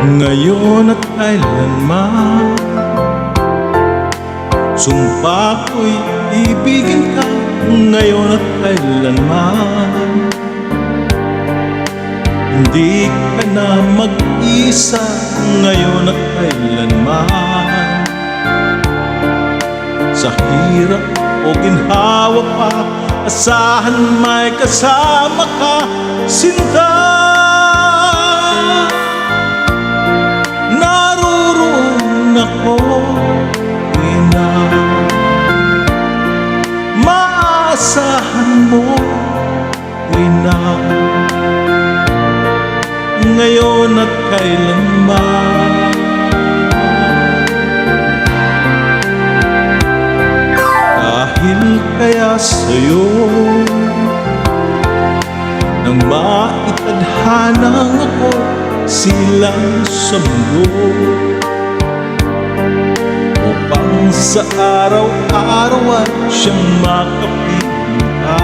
ngayon at kailanman. Sumpa ko'y ibigin ka ngayon at kailanman. Hindi ka na mag-isa ngayon at kailanman. Sa hirap o ginhawa pa, asahan may kasama ka, sinta. Naroon ako, ina. Maasahan mo, ina, ngayon at kailanman. Dahil kaya sa'yo nang maitadhanang ako silang sa mundo, upang sa araw-araw at siyang makapiling ka,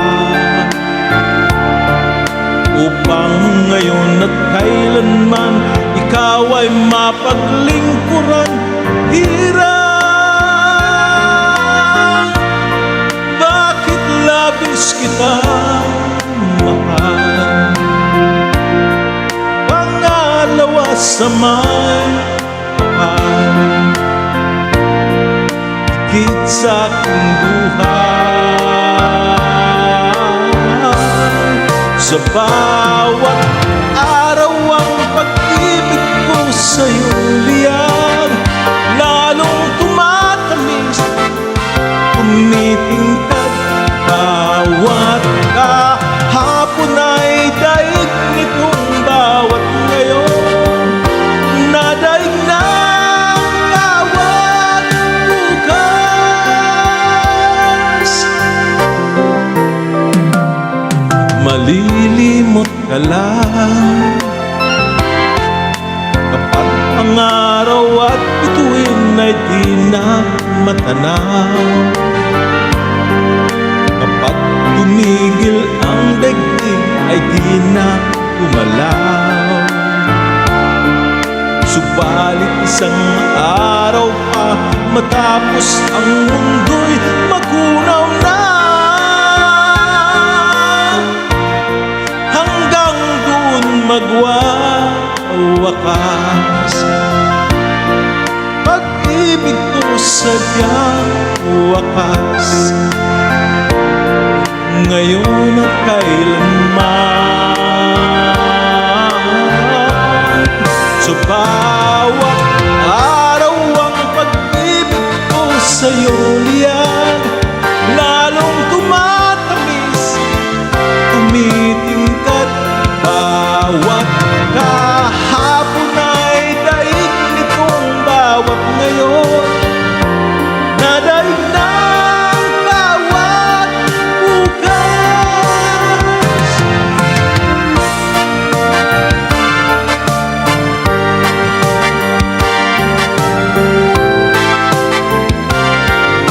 upang ngayon at kailanman ikaw ay mapaglingkuran. Hirap, bakit labis kita mahal? Pangalawa sa may kapal, higit sa aking buhay. Sa bawat araw ang pag-ibig ko sa'yo liyan, lalong tumatamis, tumitingkad. Bawat kahapon ay daig nitong bawat ngayon, nadaig ng bawat bukas. Malilimot ka lang kapag ang araw at bituin ay di na matanaw, kapag tumigil ang daigdig ay di na gumalaw. Subalit isang araw pa matapos ang mundo'y magunaw na, hanggang doon magwawakas. Pag-ibig ko sadyang wakas, ngayon at kailanman. Sa bawat araw ang pag-ibig ko sa'yo liyan, lalong tumatamis, tumitingkad. Bawat kahapon ay daig nitong bawat ngayon, nadaig ng bawat bukas.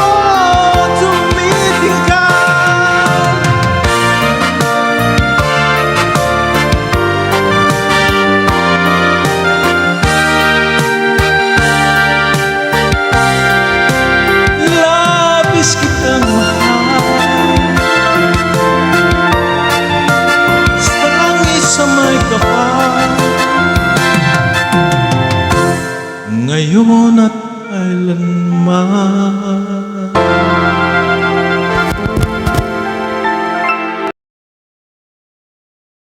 Oh, tumitingkad. Labis kitang mahal, langis sa may kapal, ngayon at kailanman.